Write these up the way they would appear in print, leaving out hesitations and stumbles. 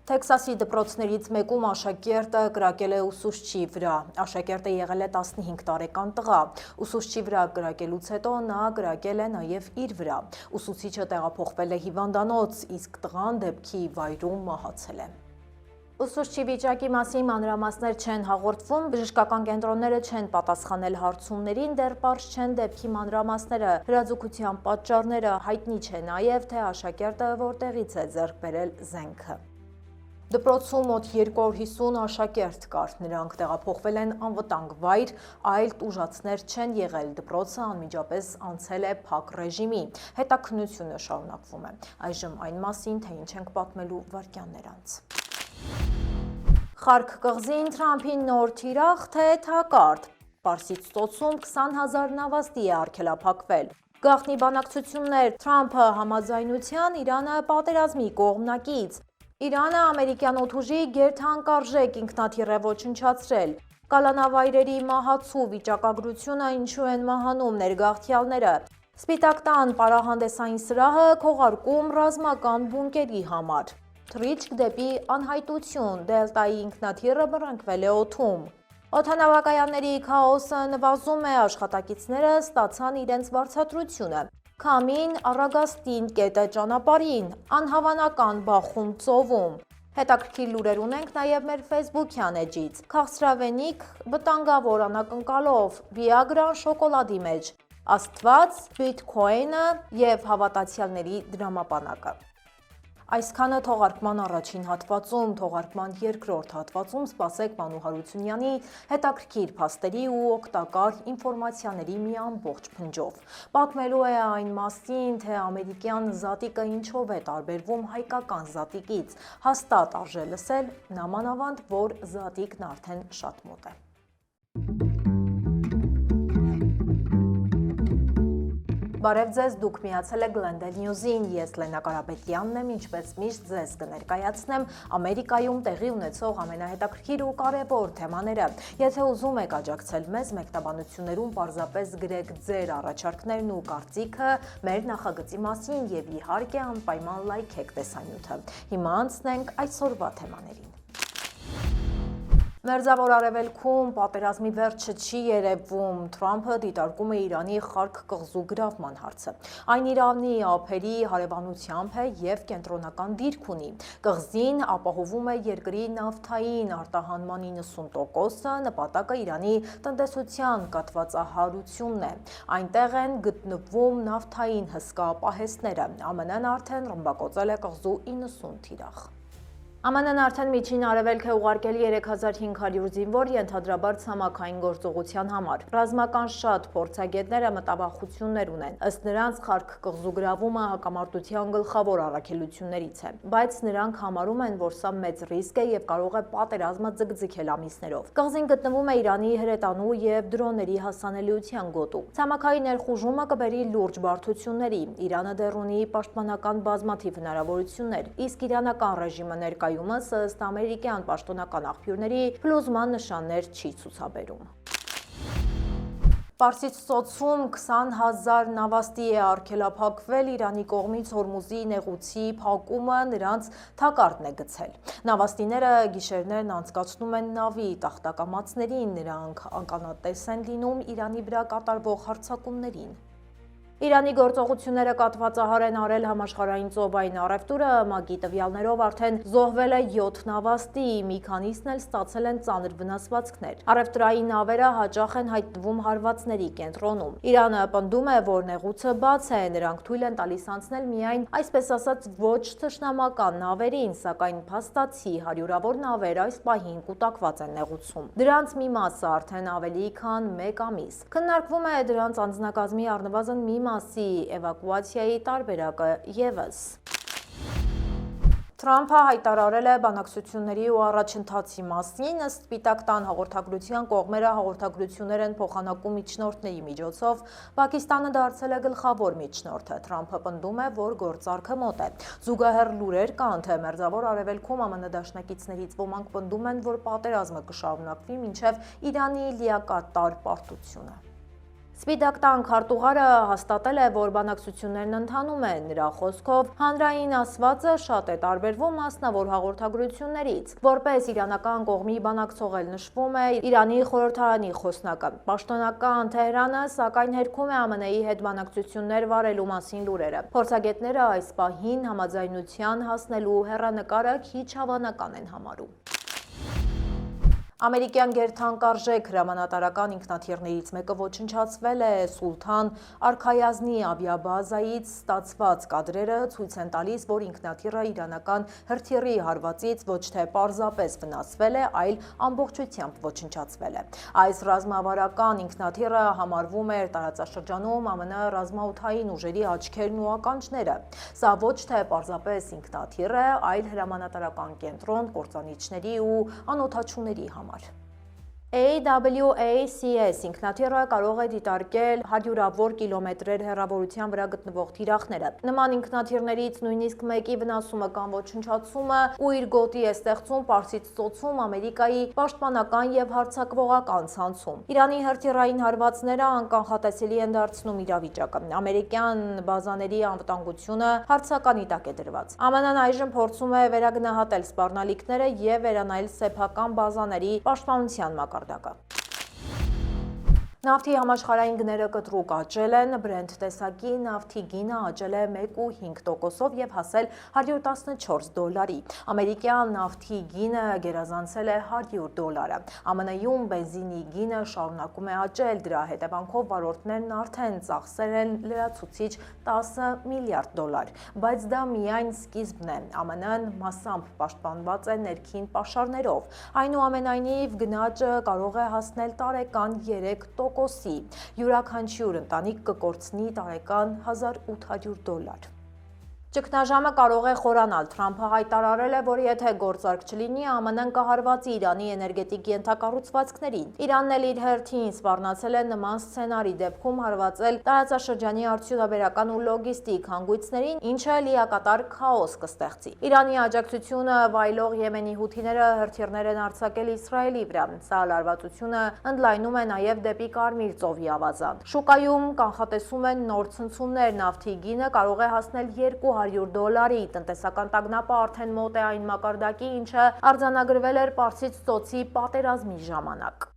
Թեքսասի դպրոցներից մեկում աշակերտը կրակել է ուսուցչի վրա։ Աշակերտը եղել է 15 տարեկան տղա։ Ուսուցչի վրա կրակելուց հետո նա կրակել է նաև իր վրա։ Ուսուցիչը տեղափոխվել է հիվանդանոց, իսկ տղան դեպքի վայրում մահացել է։ Ուսուցչի վիճակի մասին մանրամասներ չեն հաղորդվում, բժշկական կենտրոնները չեն պատասխանել հարցումներին, դեռ պարզ չեն դեպքի մանրամասները, հրաձգության պատճառները, հայտնի չէ նաև, թե աշակերտը որտեղից է ձեռք բերել զենքը։ Դպրոցում մոտ 250 աշակերտ կար, նրանք տեղափոխվել են անվտանգ վայր, այլ տուժածներ չեն եղել, դպրոցը անմիջապես անցել է փակ ռեժիմի, հետաքննությունը շարունակվում է։ Այժմ այն մասին, թե ինչ ենք պատմելու վայրկյաններ անց։ Խարկ կղզին Թրամփին նոր թիրախ, թե թակարդ։ Պարսից ծոցում 20,000 նավաստի է արգելափակվել։ Գաղտնի բանակցություններ, Թրամփը համաձայնության, Իրանը պատերազմի կողմնակից։ Իրանը ամերիկյան օդուժի գերթանկարժեք ինքնաթիռ է ոչնչացրել։ Կալանավայրերի մահացու վիճակագրությունը ինչու են մահանում ներգաղթյալները։ Սպիտակ տան պարահանդեսային սրահը քողարկում ռազմական բունկերի համար։ Թռիչք դեպի անհայտություն, Դելտայի ինքնաթիռը բռնկվել է օդում։ Օդանավակայանների քաոսը նվազում է, աշխատակիցները ստացան իրենց վարձատրությունը։ Քամին Առագաստին կետը ճանապարհին, անհավանական բախում ծովում։ Հետաքրքիր լուրեր ունենք նաև մեր Facebook-յան էջից։ Քաղցրավենիք վտանգավոր անակնկալով, Վիագրան շոկոլադի մեջ, Աստված, բիթքոինը և հավատացյալների դրամապանակը։ Այսքանը թողարկման առաջին հատվածում, թողարկման երկրորդ հատվածում սպասեք Մանու Հարությունյանի հետաքրքիր փաստերի ու օգտակար ինֆորմացիաների մի ամբողջ փնջով։ Պատմելու է այն մասին, թե ամերիկյան զատիկը ինչով է տարբերվում հայկական զատիկից։ Հաստատ արժե լսել, նամանավանդ, որ զատիկն արդեն շատ մոտ է։ Բարև ձեզ, դուք միացել եք Glendale News-ին, ես Լենա Կարապետյանն եմ, ինչպես միշտ ձեզ կներկայացնեմ Ամերիկայում տեղի ունեցող ամենահետաքրքիր ու կարևոր թեմաները։ Եթե ուզում եք աջակցել մեզ մեկնաբանություններում, պարզապես գրեք ձեր առաջարկներն ու կարծիքը մեր նախագծի մասին եւ իհարկե անպայման լայքեք տեսանյութը։ Հիմա անցնենք այսօրվա թեմաներին։ Մերձավոր Արևելքում պատերազմի վերջը չի երևում, Թրամփը դիտարկում է Իրանի Խարկ կղզու գրավման հարցը։ Այն Իրանի ափերի հարևանությամբ է և կենտրոնական դիրք ունի։ Կղզին ապահովում է երկրի նավթային արտահանման 90%-ը, նպատակը Իրանի տնտեսության կաթվածահարությունն է։ Այնտեղ են գտնվում նավթային հսկա պահեստները։ ԱՄՆ-ն արդեն ռմբակոծել է կղզու 90 թիրախ։ ԱՄՆ-ն արդեն Միջին Արևելք է ուղարկել 3500 զինվոր ենթադրաբար ցամաքային գործողության համար։ Ռազմական շատ փորձագետները մտավախություններ ունեն։ Ըստ նրանց Խարկ կղզու գրավումը հակամարտության գլխավոր առաքելություններից է, բայց նրանք համարում են, որ սա մեծ ռիսկ է եւ կարող է պատերազմը ձգձգել ամիսներով։ Կղզին գտնվում է Իրանի հրետանու եւ դրոնների հասանելիության գոտու։ Ցամաքային ներխուժումը կբերի լուրջ բարդությունների։ Իրանը դեռ ունի պաշտպանական բազմաթիվ հնարավորություններ, իսկ իրանական ռեժիմը ներկայումս ըստ ամերիկյան պաշտոնական աղբյուրների փլուզման նշաններ չի ցուցաբերում։ Պարսից ծոցում 20,000 նավաստի է արգելափակվել, Իրանի կողմից Հորմուզի նեղուցի փակումը նրանց թակարդն է գցել։ Նավաստիները գիշերներն անցկացնում են նավի տախտակամածներին, նրանք ականատես են լինում Իրանի վրա կատարվող հարձակումներին։ Իրանի գործողությունները կաթվածահար են արել համաշխարհային ծովային առևտուրը, ՄԱԿ-ի տվյալներով արդեն զոհվել է 7 նավաստի, մի քանիսն էլ ստացել են ծանր վնասվածքներ։ Առևտրային նավերը հաճախ են հայտնվում հարվածների կենտրոնում։ Իրանը պնդում է, որ նեղուցը բաց է, նրանք թույլ են տալիս անցնել միայն այսպես ասած ոչ թշնամական նավերին, սակայն փաստացի հարյուրավոր նավեր այս պահին կուտակված են նեղուցում։ Դրանց մի մասը արդեն ավելի քան 1 ամիս։ Քննարկվում է դրանց անձնակազմի առնվազն մի մասի էվակուացիայի տարբերակը ևս։ Թրամփը հայտարարել է բանակցությունների ու առաջընթացի մասին, ըստ Սպիտակ տան հաղորդագրության կողմերը հաղորդագրություններ են փոխանակում միջնորդների միջոցով, Պակիստանը դարձել է գլխավոր միջնորդը։ Թրամփը պնդում է, որ գործարքը մոտ է։ Զուգահեռ լուրեր կան, թե Մերձավոր Արևելքում ԱՄՆ դաշնակիցներից ոմանք պնդում են, որ պատերազմը կշարունակվի մինչև Իրանի լիակատար պարտությունը։ Սպիտակ տան քարտուղարը հաստատել է, որ բանակցություններն ընթանում են։ Նրա խոսքով հանրային ասվածը շատ է տարբերվում մասնավոր հաղորդագրություններից։ Որպես իրանական կողմի բանակցող էլ նշվում է Իրանի խորհրդարանի խոսնակը։ Պաշտոնական Թեհրանը սակայն հերքում է ԱՄՆ-ի հետ բանակցություններ վարելու մասին լուրերը։ Փորձագետները այս պահին համաձայնության հասնելու հեռանկարը քիչ հավանական են համարում։ Ամերիկյան գերթանկարժեք հրամանատարական ինքնաթիռներից մեկը ոչնչացվել է։ Սուլթան Արքայազնի ավիաբազայից ստացված կադրերը ցույց են տալիս, որ ինքնաթիռը իրանական հրթիռի հարվածից ոչ թե պարզապես վնասվել է, այլ ամբողջությամբ ոչնչացվել է։ Այս ռազմավարական ինքնաթիռը համարվում էր տարածաշրջանում ԱՄՆ ռազմաօդային ուժերի աչքերն ու ականջները։ Սա ոչ թե պարզապես ինքնաթիռ է, այլ հրամանատարական կենտրոն կործանիչների ու անօդաչուների համար։ AWACS ինքնաթիռը կարող է դիտարկել հարյուրավոր կիլոմետրեր հեռավորության վրա գտնվող թիրախները։ Նման ինքնաթիռներից նույնիսկ մեկի վնասումը կամ ոչնչացումը ու իր գոտի է ստեղծում Պարսից ծոցում Ամերիկայի պաշտպանական եւ հարձակվողական ցանցում։ Իրանի հրթիռային հարվածները անկանխատեսելի են դարձնում իրավիճակը։ Ամերիկյան բազաների անվտանգությունը հարցականի տակ է դրված։ ԱՄՆ-ն այժմ փորձում է վերագնահատել սպառնալիքները եւ վերանայել սեփական բազաների պաշտպանության մակարդակը։ Նավթի համաշխարհային գները կտրուկ աճել են, Brent տեսակի նավթի գինը աճել է 1.5%-ով եւ հասել $114։ Ամերիկյան նավթի գինը գերազանցել է $100։ ԱՄՆ-ում բենզինի գինը շարունակում է աճել, դրա հետևանքով վարորդներն արդեն ծախսել են լրացուցիչ $10 միլիարդ, բայց դա միայն սկիզբն է։ ԱՄՆ-ն մասամբ պաշտպանված է ներքին պաշարներով։ Այնուամենայնիվ գնաճը կարող է հասնել տարեկան 3%։ Յուրաքանչյուր ընտանիք կկորցնի տարեկան $1800։ Ճգնաժամը կարող է խորանալ։ Թրամփը հայտարարել է, որ եթե գործարք չլինի, ԱՄՆ-ն կհարվածի Իրանի էներգետիկ ենթակառուցվածքներին։ Իրանն էլ իր հերթին սպառնացել է նման սցենարի դեպքում հարվածել տարածաշրջանի արդյունաբերական ու լոգիստիկ հանգույցներին, ինչը լիակատար քաոս կստեղծի։ Իրանի աջակցությունը վայելող Եմենի հութիները հրթիռներ են արձակել Իսրայելի վրա։ Սա լարվածությունը ընդլայնում է նաև դեպի Կարմիր ծովի ավազան։ Շուկայում կանխատեսում են նոր ցնցումներ, նավթի գինը կարող է հասնել $200։ Տնտեսական տագնապը արդեն մոտ է այն մակարդակի, ինչը արձանագրվել էր Պարսից ծոցի պատերազմի ժամանակ։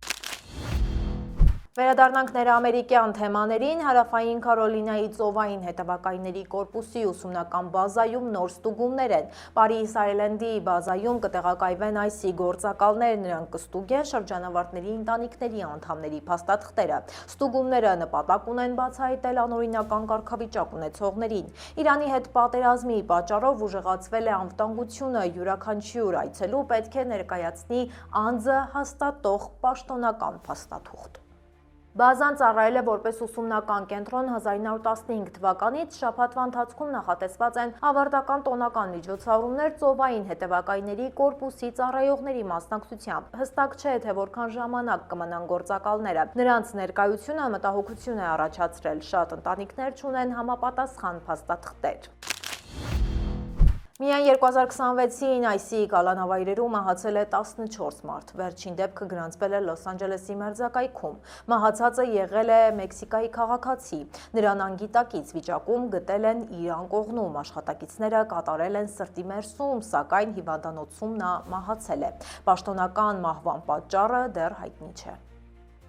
Վերադառնանք ներամերիկյան թեմաներին, Հարավային Կարոլինայի ծովային հետևակայինների կորպուսի ուսումնական բազայում նոր ստուգումներ են։ Պարիս Այլենդի բազայում կտեղակայվեն այսի գործակալներ, նրանք կստուգեն շրջանավարտների ընտանիքների անդամների փաստաթղթերը։ Ստուգումները նպատակ ունեն բացահայտել անօրինական կարգավիճակ ունեցողներին։ Իրանի հետ պատերազմի պատճառով ուժեղացվել է անվտանգությունը, յուրաքանչյուր այցելու պետք է ներկայացնի անձը հաստատող պաշտոնական փաստաթուղթ։ Բազան ծառայել է որպես ուսումնական կենտրոն 1915 թվականից, շաբաթվա ընթացքում նախատեսված են ավարտական տոնական միջոցառումներ ծովային հետևակայինների կորպուսի ծառայողների մասնակցությամբ։ Հստակ չէ, թե որքան ժամանակ կմնան գործակալները։ Նրանց ներկայությունը մտահոգություն է առաջացրել, շատ ընտանիքներ չունեն համապատասխան փաստաթղթեր։ Միայն 2026-ին այսի կալանավայրերում մահացել է 14 մարդ։ Վերջին դեպքը գրանցվել է Լոս Անջելեսի մերձակայքում։ Մահացածը եղել է Մեքսիկայի քաղաքացի։ Նրան անգիտակից վիճակում գտել են Իրան կողմում։ Աշխատակիցները կատարել են սրտի մերսում, սակայն հիվանդանոցում նա մահացել է։ Պաշտոնական մահվան պատճառը դեռ հայտնի չէ։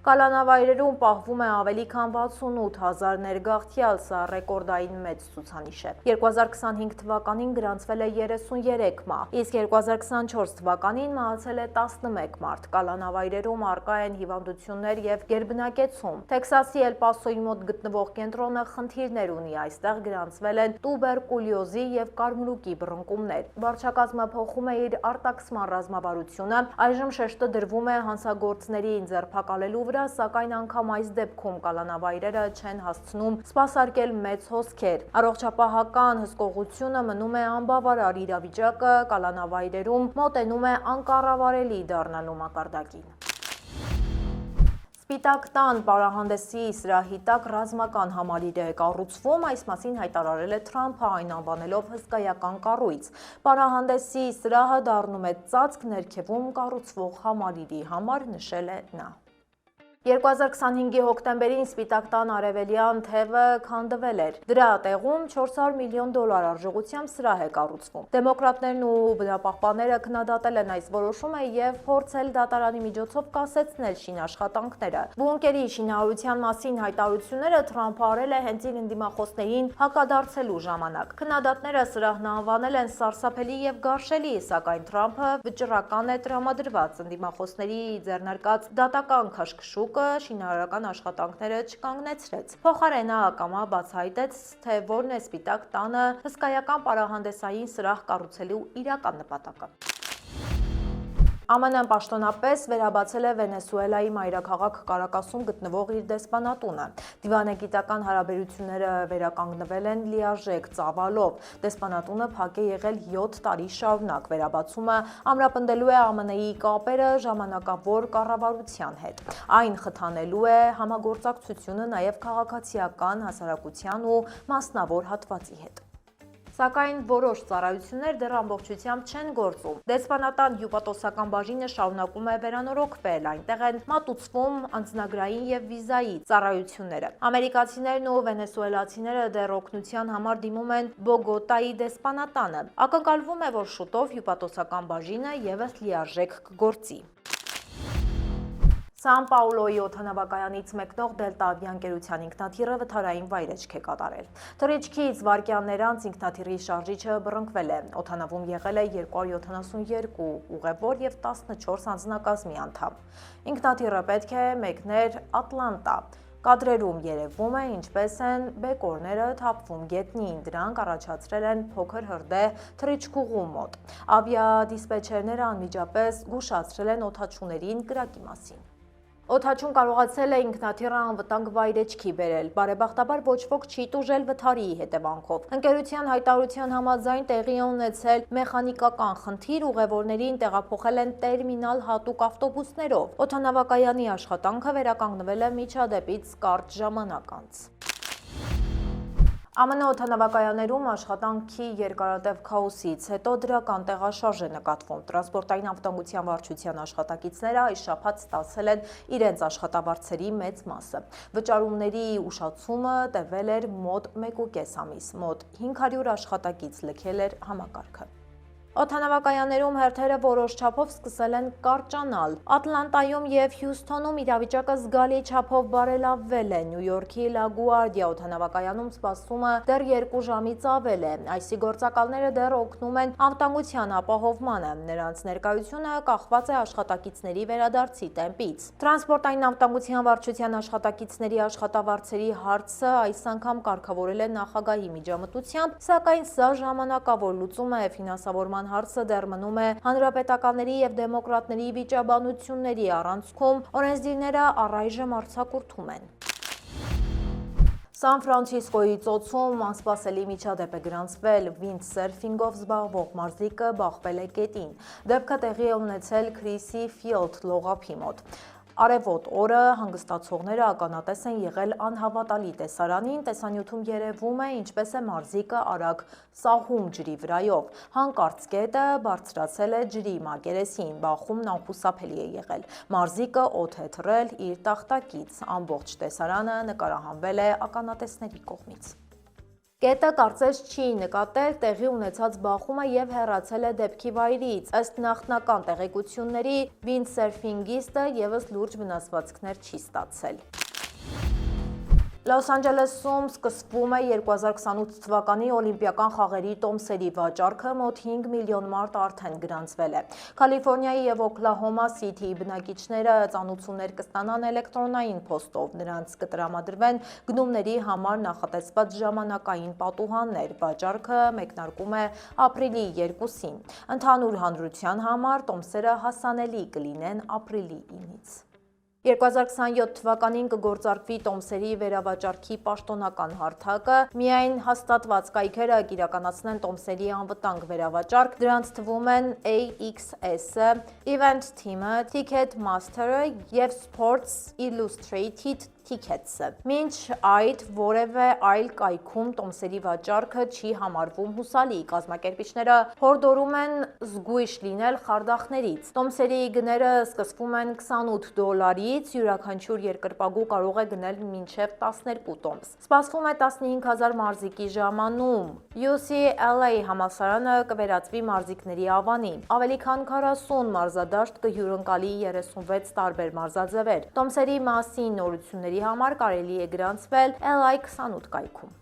Կալանավայրերում պահվում է ավելի քան 68,000 ներգաղթյալ, սա ռեկորդային մեծ ցուցանիշ է։ 2025 թվականին գրանցվել է 33 մահ, իսկ 2024 թվականին մահացել է 11 մարդ։ Կալանավայրերում առկա են հիվանդություններ եւ գերբնակեցում։ Տեքսասի Էլ Պասոյի մոտ գտնվող կենտրոնը խնդիրներ ունի, այստեղ գրանցվել են տուբերկուլյոզի եւ կարմրուկի բռնկումներ։ Վարչակազմը փոխում է իր արտաքսման ռազմավարությունը, այժմ շեշտը դրվում է հանցագործներին ձերբակալելու վրա, սակայն անգամ այս դեպքում կալանավայրերը չեն հասցնում սպասարկել մեծ հոսքեր։ Առողջապահական հսկողությունը մնում է անբավարար, իրավիճակը կալանավայրերում մոտենում է անկառավարելի դառնալու մակարդակին։ Սպիտակ տան պարահանդեսի սրահի տակ ռազմական համալիր է կառուցվում, այս մասին հայտարարել է Թրամփը, այն անվանելով հսկայական կառույց։ Պարահանդեսի սրահը դառնում է ծածկ ներքևում կառուցվող համալիրի համար, նշել է նա։ 2025-ի հոկտեմբերին Սպիտակ տան արևելյան թևը քանդվել էր։ Դրա տեղում $400 միլիոն արժողությամբ սրահ է կառուցվում։ Դեմոկրատներն ու բնապահպանները քննադատել են այս որոշումը եւ փորձել դատարանի միջոցով կասեցնել շինաշխատանքները։ Բունկերի շինարարության մասին հայտարարությունները Թրամփը արել է հենց իր ընդդիմախոսներին հակադարձելու ժամանակ։ Քննադատները սրահն անվանել են սարսափելի եւ գարշելի, սակայն Թրամփը վճռական է տրամադրված ընդդիմախոսների ձեռնարկած դատական քաշքշուկը շինարարական աշխատանքները չկանգնեցրեց։ Փոխարենը նա ակամա բացահայտեց, թե որն է Սպիտակ տանը հսկայական պարահանդեսային սրահ կառուցելու իրական նպատակը։ ԱՄՆ-ն պաշտոնապես վերաբացել է Վենեսուելայի մայրաքաղաք Կարակասում գտնվող իր դեսպանատունը։ Դիվանագիտական հարաբերությունները վերականգնվել են լիարժեք ծավալով։ Դեսպանատունը փակ է եղել 7 տարի շարունակ։ Վերաբացումը ամրապնդելու է ԱՄՆ-ի կապերը ժամանակավոր կառավարության հետ։ Այն խթանելու է համագործակցությունը նաև քաղաքացիական հասարակության ու մասնավոր հատվածի հետ։ Սակայն որոշ ծառայություններ դեռ ամբողջությամբ չեն գործում։ Դեսպանատան հյուպատոսական բաժինը շարունակում է վերանորոգվել, այնտեղ են մատուցվում անձնագրային եւ վիզայի ծառայությունները։ Ամերիկացիներն ու վենեսուելացիները դեռ օգնության համար դիմում են Բոգոտայի դեսպանատանը։ Ակնկալվում է, որ շուտով հյուպատոսական բաժինը եւս լիարժեք կգործի։ Սան Պաուլոյի օդանավակայանից մեկնող Դելտա ավիաընկերության ինքնաթիռը վթարային վայրէջք է կատարել։ Թռիչքից վայրկյաններ անց ինքնաթիռի շարժիչը բռնկվել է։ Օդանավում եղել է 272 ուղևոր եւ 14 անձնակազմի անդամ։ Ինքնաթիռը պետք է մեկներ Ատլանտա։ Կադրերում երևում է, ինչպես են բեկորները թափվում գետնին, դրանք առաջացրել են փոքր հրդեհ թռիչքուղու մոտ։ Ավիադիսպեչերները անմիջապես զգուշացրել են օդաչուներին կրակի մասին։ Օդաչուն կարողացել է ինքնաթիռը անվտանգ վայրէջքի բերել, բարեբախտաբար ոչ ոք չի տուժել վթարի հետևանքով։ Ընկերության հայտարարության համաձայն տեղի է ունեցել մեխանիկական խնդիր, ուղևորներին տեղափոխել են տերմինալ հատուկ ավտոբուսներով։ Օդանավակայանի աշխատանքը վերականգնվել է միջադեպից կարճ ժամանակ անց։ ԱՄՆ օդանավակայաններում աշխատանքի երկարատև քաոսից հետո դրական տեղաշարժ է նկատվում։ Տրանսպորտային անվտանգության վարչության աշխատակիցները այս շաբաթ ստացել են իրենց աշխատավարձերի մեծ մասը։ Վճարումների ուշացումը տևել էր մոտ 1.5 ամիս, մոտ 500 աշխատակից լքել էր համակարգը։ Օդանավակայաններում հերթերը որոշ չափով սկսել են կարճանալ։ Ատլանտայում եւ Հյուսթոնում իրավիճակը զգալի չափով բարելավվել է։ Նյու Յորքի LaGuardia օդանավակայանում սպասումը դեռ 2 ժամից ավել է։ Այսի գործակալները դեռ օգնում են անվտանգության ապահովմանը։ Նրանց ներկայությունը կախված է աշխատակիցների վերադարձի տեմպից։ Տրանսպորտային անվտանգության վարչության աշխատակիցների աշխատավարձերի հարցը այս անգամ կարգավորել է նախագահի միջամտությամբ, սակայն սա ժամանակավոր լուծում է ֆինանսավորման հարցը դեռ մնում է հանրապետականների եւ դեմոկրատների վիճաբանությունների առանցքում, օրենսդիրները առայժմ արձակուրդում են։ Սան Ֆրանցիսկոյի ծոցում անսպասելի միջադեպ է գրանցվել, վինդսերֆինգով զբաղվող մարզիկը բախվել է գետին։ Դեպքը տեղի է ունեցել Քրիսի Ֆիլդ լողափի մոտ։ Արևոտ օրը հանգստացողները ականատես են եղել անհավատալի տեսարանին, տեսանյութում երևում է, ինչպես է մարզիկը արագ սահում ջրի վրայով։ Հանկարծ գետը բարձրացել է ջրի մակերեսին, բախումն անխուսափելի է եղել։ Մարզիկը օդ է թռել իր տախտակից, ամբողջ տեսարանը նկարահանվել է ականատեսների կողմից։ Գետը կարծես չի նկատել տեղի ունեցած բախումը եւ հեռացել է դեպքի վայրից։ Ըստ նախնական տեղեկությունների, վինդսերֆինգիստը եւս լուրջ վնասվածքներ չի ստացել։ Լոս Անջելեսում սկսվում է 2028 թվականի օլիմպիական խաղերի տոմսերի վաճառքը, մոտ 5 միլիոն մարդ արդեն գրանցվել է։ Կալիֆոռնիայի եւ Օքլահոմա Սիթիի բնակիչները ծանոթություններ կստանան էլեկտրոնային փոստով, նրանց կտրամադրվեն գնումների համար նախատեսված ժամանակային պատուհաններ։ Վաճառքը մեկնարկում է ապրիլի 2-ին։ Ընդհանուր հանրության համար տոմսերը հասանելի կլինեն ապրիլի 9-ից։ 2027 թվականին կգործարկվի տոմսերի վերավաճառքի պաշտոնական հարթակը, միայն հաստատված կայքերը կիրականացնեն տոմսերի անվտանգ վերավաճառք, դրանց թվում են AXS-ը, Event Team-ը, Ticketmaster-ը և Sports Illustrated Tickets-ը։ Մինչ այդ որևէ այլ կայքում տոմսերի վաճառքը չի համարվում հուսալի։ Կազմակերպիչները հորդորում են զգույշ լինել խարդախներից։ Տոմսերի գները սկսվում են $28, յուրաքանչյուր երկրպագու կարող է գնել մինչև 12 տոմս։ Սպասվում է 15,000 մարզիկի ժամանում։ UCLA համալսարանը կվերածվի մարզիկների ավանի։ Ավելի քան 40 մարզադաշտ կհյուրընկալի 36 տարբեր մարզաձևեր։ Տոմսերի մասին նորությունների համար կարելի է գրանցվել LI28 կայքում։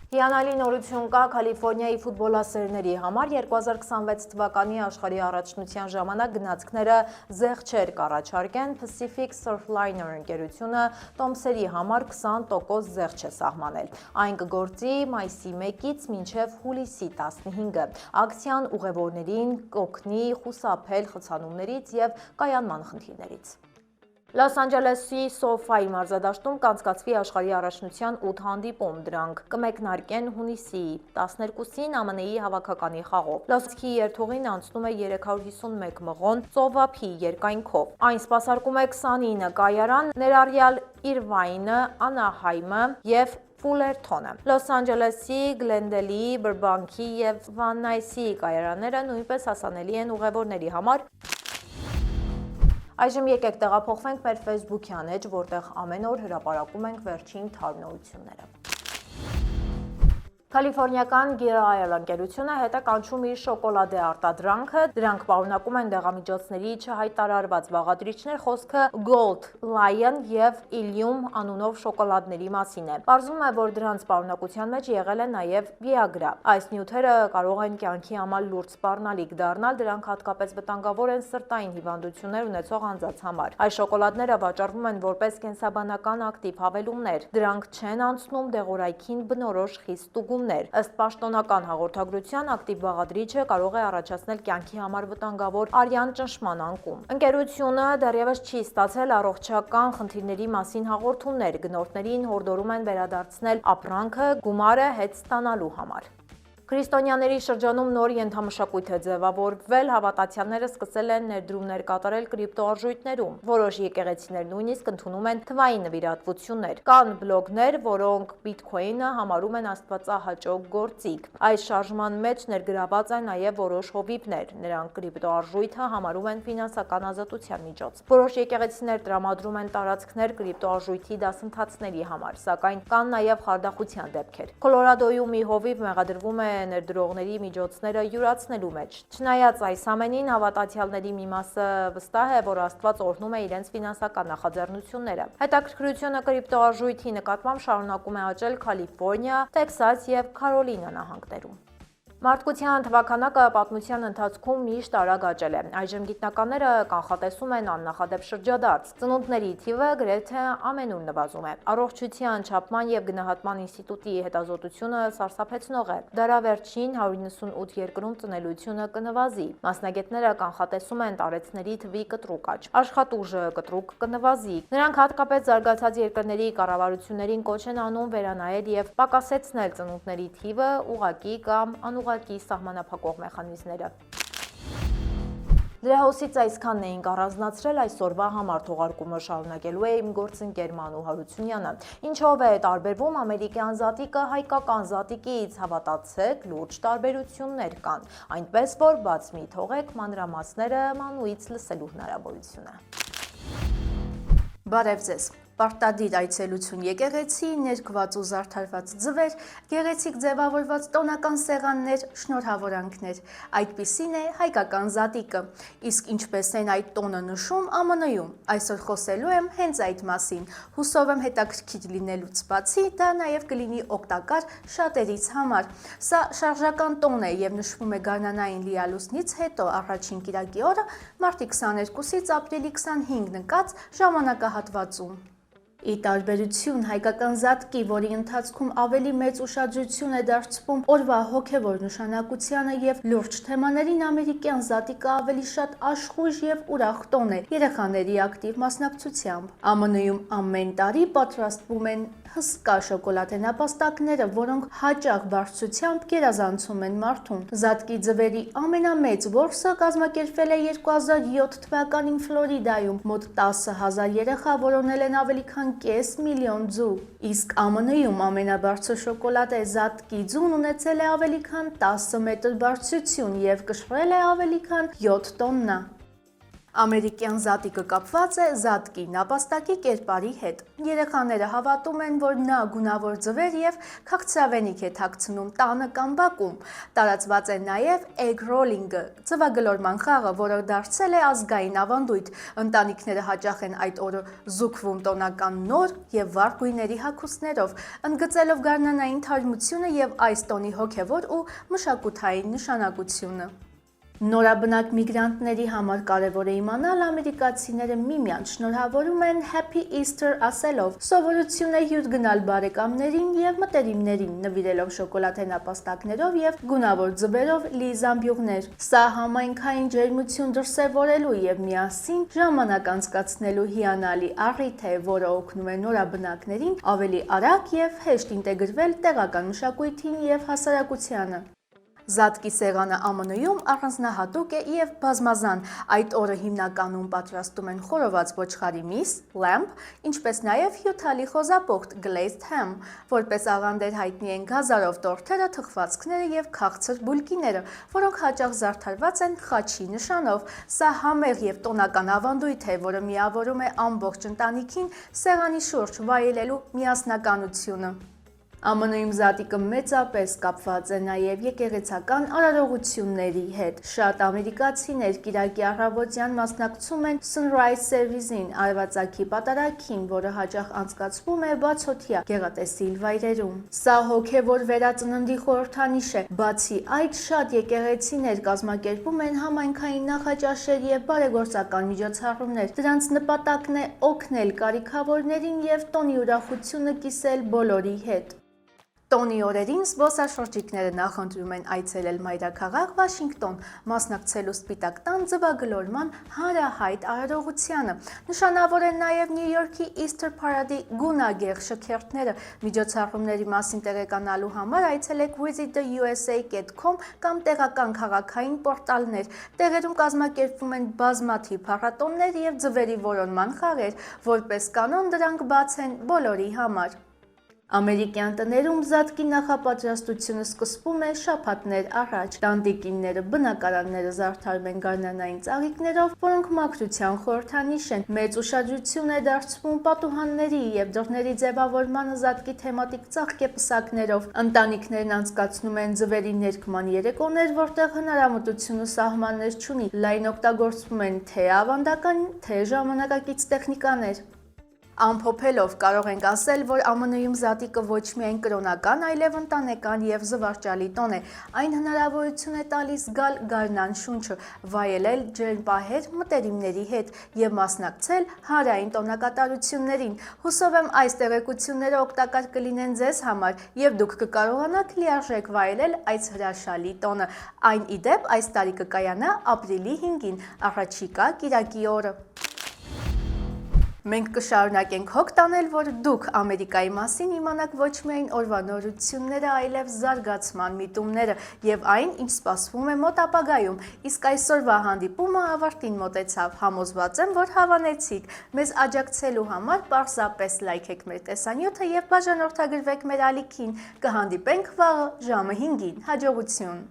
Հիանալի նորություն կա Կալիֆորնիայի ֆուտբոլասերների համար 2026 թվականի աշխարհի առաջնության ժամանակ գնացքները զեղչեր կառաջարկեն Pacific Surfliner ընկերությունը տոմսերի համար 20% զեղչ է սահմանել։ Այն կգործի մայիսի 1-ից մինչև հուլիսի 15-ը։ Ակցիան ուղևորներին կօգնի խուսափել խցանումներից եւ կայանման խնդիրներից։ Լոս Անջելեսի SoFi մարզադաշտում կանցկացվի աշխարհի առաջնության 8 հանդիպում, դրանք կմեկնարկեն հունիսի 12-ին ԱՄՆ-ի հավաքականի խաղով։ Լոսքի երթուղին անցնում է 351 մղոն ծովափի երկայնքով։ Այն սպասարկում է 29 կայարան, ներառյալ Իրվայնը, Անահայմը եւ Ֆուլերթոնը։ Լոս Անջելեսի, Գլենդելի, Բրբանքի եւ Վան Նայսի կայարանները նույնպես հասանելի են ուղևորների համար։ Այժմ եկեք տեղափոխվենք մեր Facebook-յան էջ, որտեղ ամեն օր հրապարակում ենք վերջին թարմնությունները։ Կալիֆորնիական Gear Isle ընկերությունը հետ է կանչում իր շոկոլադե արտադրանքը, դրանք պարունակում են դեղամիջոցների չհայտարարված բաղադրիչներ, խոսքը Gold Lion եւ Ilium անունով շոկոլադների մասին է։ Պարզվում է, որ դրանց պարունակության մեջ եղել է նաեւ Viagra։ Այս նյութերը կարող են կյանքի համար լուրջ սպառնալիք դառնալ, դրանք հատկապես վտանգավոր են սրտային հիվանդություններ ունեցող անձանց համար։ Այս շոկոլադները վաճառվում են որպես կենսաբանական ակտիվ հավելումներ։ Դրանք չեն անցնում դեղորայքին բնորոշ խիստ Ըստ պաշտոնական հաղորդագրության, ակտիվ բաղադրիչը կարող է առաջացնել կյանքի համար վտանգավոր արյան ճնշման անկում։ Ընկերությունը դեռևս չի ստացել առողջական խնդիրների մասին հաղորդումներ, գնորդներին հորդորում են վերադարձնել ապրանքը գումարը հետ ստանալու համար։ Քրիստոնյաների շրջանում նոր ենթամշակույթ է ձևավորվել, հավատացյալները սկսել են ներդրումներ կատարել կրիպտոարժույթներում։ Որոշ եկեղեցիներ նույնիսկ ընդունում են թվային նվիրատվություններ։ Կան բլոգներ, որոնք բիթքոինը համարում են աստվածահաճո գործիք։ Այս շարժման մեջ ներգրաված են նաև որոշ հովիվներ։ Նրանք կրիպտոարժույթը համարում են ֆինանսական ազատության միջոց։ Որոշ եկեղեցիներ տրամադրում են տարածքներ կրիպտոարժույթի դասընթացների համար, սակայն կան նաև խարդախության դեպքեր։ Կոլորադոյում մի հովիվ մեղադրվում է ներդրողների միջոցները յուրացնելու մեջ։ Չնայած այս ամենին, հավատացյալների մի մասը վստահ է, որ Աստված օրհնում է իրենց ֆինանսական նախաձեռնությունները։ Հետաքրքրությունը կրիպտոարժույթի նկատմամբ շարունակում է աճել Կալիֆորնիա, Տեքսաս եւ Քարոլինա նահանգներում։ Մարդկության թվաքանակը պատմության ընթացքում միշտ արագ աճել է։ Այժմ գիտնականները կանխատեսում են աննախադեպ շրջադարձ։ Ծնունդների թիվը գրեթե ամենուր նվազում է։ Առողջության չափման եւ գնահատման ինստիտուտի հետազոտությունը սարսափեցնող է։ Դարավերջին 198 երկրում ծնելիությունը կնվազի։ Մասնագետները կանխատեսում են տարեցների թվի կտրուկ աճ։ Աշխատուժը կտրուկ կնվազի։ Նրանք հատկապես զարգացած երկրների կառավարություններին կոչ են անում վերանայել եւ պակասեցնել ծնունդների թիվը ուղղակի կամ անուղղակի սահմանափակող մեխանիզմները։ Դրահոսից այսքանն էինք առանձնացրել այսօրվա համար, թողարկումը շարունակելու է իմ գործընկեր Մանու Հարությունյանը։ Ինչով է տարբերվում ամերիկյան զատիկը հայկական զատիկից, հավատացեք, լուրջ տարբերություններ կան, այնպես որ բաց մի թողեք մանրամասները Մանուից լսելու հնարավորությունը։ Բարև ձեզ։ Պարտադիր այցելություն եկեղեցի, ներկված ու զարդարված ձվեր, գեղեցիկ ձևավորված տոնական սեղաններ, շնորհավորանքներ։ Այդպիսին է հայկական զատիկը։ Իսկ ինչպես են այդ տոնը նշում ԱՄՆ-ում։ Այսօր խոսելու եմ հենց այդ մասին։ Հուսով եմ հետաքրքիր լինելուց բացի, դա նաև կլինի օգտակար շատերից համար։ Սա շարժական տոն է եւ նշվում է գարնանային լիալուսնից հետո առաջին կիրակի օրը մարտի 22-ից ապրիլի 25 նկած ժամանակահատվածում։ Ի տարբերություն հայկական զատկի, որի ընթացքում ավելի մեծ ուշադրություն է դարձվում օրվա հոգևոր նշանակությանը եւ լուրջ թեմաներին, ամերիկյան զատիկը ավելի շատ աշխույժ եւ ուրախ տոն է երեխաների ակտիվ մասնակցությամբ։ ԱՄՆ-ում ամեն տարի պատրաստվում են հսկա շոկոլադե նապաստակները, որոնք հաճախ բարձրությամբ գերազանցում են մարդուն։ Զատկի ձվերի ամենամեծ որսը կազմակերպվել է 2007 թվականին Ֆլորիդայում, մոտ 10,000 երեխա որոնել են ավելի քան կես միլիոն ձու, իսկ ԱՄՆ-ում ամենաբարձր շոկոլադե զատկի ձուն ունեցել է ավելի քան 10 մետր բարձրություն եւ կշռել է ավելի քան 7 տոննա։ Ամերիկյան զատիկը կապված է զատկի նապաստակի կերպարի հետ։ Երեխաները հավատում են, որ նա գունավոր ձվեր եւ քաղցրավենիք է թաքցնում տանը կամ բակում։ Տարածված է նաեւ egg rolling-ը, ձվագլորման խաղը, որը դարձել է ազգային ավանդույթ։ Ընտանիքները հաճախ են այդ օրը զուգվում տոնական նոր եւ վառ գույների հագուստներով, ընդգծելով գարնանային թարմությունը եւ այս տոնի հոգեվոր ու մշակութային նշանակությունը։ Նորաբնակ միգրանտների համար կարևոր է իմանալ, ամերիկացիները միմյանց շնորհավորում են Happy Easter ասելով, սովորություն է հյուր գնալ բարեկամներին եւ մտերիմներին, նվիրելով շոկոլադե նապաստակներով եւ գունավոր ձվերով լի զամբյուղներ։ Սա համայնքային ջերմություն դրսևորելու եւ միասին ժամանակ անցկացնելու հիանալի առիթ է, որը օգնում է նորաբնակներին ավելի արագ եւ հեշտ ինտեգրվել տեղական մշակույթին եւ հասարակությանը։ Զատկի սեղանը ԱՄՆ-ում առանձնահատուկ է եւ բազմազան։ Այդ օրը հիմնականում պատրաստում են խորոված ոչխարի միս, lamb, ինչպես նաեւ հյութալի խոզապուխտ glazed ham, որպես աղանդեր հայտնի են գազարով տորթերը, թխվածքները եւ քաղցր բուլկիները, որոնք հաճախ զարդարված են խաչի նշանով։ Սա համեղ եւ տոնական ավանդույթ է, որը միավորում է ամբողջ ընտանիքին սեղանի շուրջ վայելելու միասնականությունը։ ԱՄՆ-ում զատիկը մեծապես կապված է նաև եկեղեցական արարողությունների հետ։ Շատ ամերիկացիներ կիրակի առավոտյան մասնակցում են Sunrise Service-ին, արևածագի պատարագին, որը հաճախ անցկացվում է բացօթյա գեղատեսիլ վայրերում։ Սա հոգևոր վերածննդի խորհրդանիշ է։ Բացի այդ, շատ եկեղեցիներ կազմակերպում են համայնքային նախաճաշեր եւ բարեգործական միջոցառումներ։ Դրանց նպատակն է օգնել կարիքավորներին եւ տոնի ուրախությունը կիսել բոլորի հետ։ Տոնի օրերին զբոսաշրջիկները նախընտրում են այցելել մայրաքաղաք Վաշինգտոն, մասնակցելու Սպիտակ տան ձվագլորման հանրահայտ արարողությանը։ Նշանավոր են նաև Նյու Յորքի Easter Parade-ի գունագեղ շքերթները։ Միջոցառումների մասին տեղեկանալու համար այցելեք visittheusa.com կամ տեղական քաղաքային պորտալներ։ Տեղերում կազմակերպվում են բազմաթիվ փառատոներ եւ ձվերի որոնման խաղեր, որպես կանոն դրանք բաց են բոլորի համար։ Ամերիկյան տներում զատկի նախապատրաստությունը սկսվում է շաբաթներ առաջ։ Տանտիկինները, բնակարանները զարդարում են գարնանային ծաղիկներով, որոնք մաքրության խորհրդանիշ են։ Մեծ ուշադրություն է դարձվում պատուհանների եւ դռների ձևավորմանը զատկի թեմատիկ ծաղկեպսակներով։ Ընտանիքներն անցկացնում են ձվերի ներկման երեկոներ, որտեղ հնարամտությունը սահմաններ չունի։ Լայն օգտագործվում են թե ավանդական, թե ժամանակակից տեխնիկաներ։ Ամփոփելով կարող ենք ասել, որ ԱՄՆ-ում զատիկը ոչ միայն կրոնական, այլև ընտանեկան եւ զվարճալի տոն է։ Այն հնարավորություն է տալիս զգալ գարնան շունչը, վայելել ջերմ պահեր մտերիմների հետ եւ մասնակցել հանրային տոնակատարություններին։ Հուսով եմ այս տեղեկությունները օգտակար կլինեն ձեզ համար եւ դուք կկարողանաք լիարժեք վայելել այս հրաշալի տոնը։ Այն ի դեպ այս տարի կկայանա ապրիլի 5-ին, առաջիկա կիրակի օրը։ Մենք կշարունակենք հոգ տանել, որ դուք Ամերիկայի մասին իմանաք ոչ միայն օրվա նորությունները, այլև զարգացման միտումները եւ այն, ինչ սպասվում է մոտ ապագայում։ Իսկ այսօրվա հանդիպումը ավարտին մոտեցավ։ Համոզված եմ, որ հավանեցիք։ Մեզ աջակցելու համար պարզապես լայքեք մեր տեսանյութը եւ բաժանորդագրվեք մեր ալիքին։ Կհանդիպենք վաղը ժամը 5-ին։ Հաջողություն։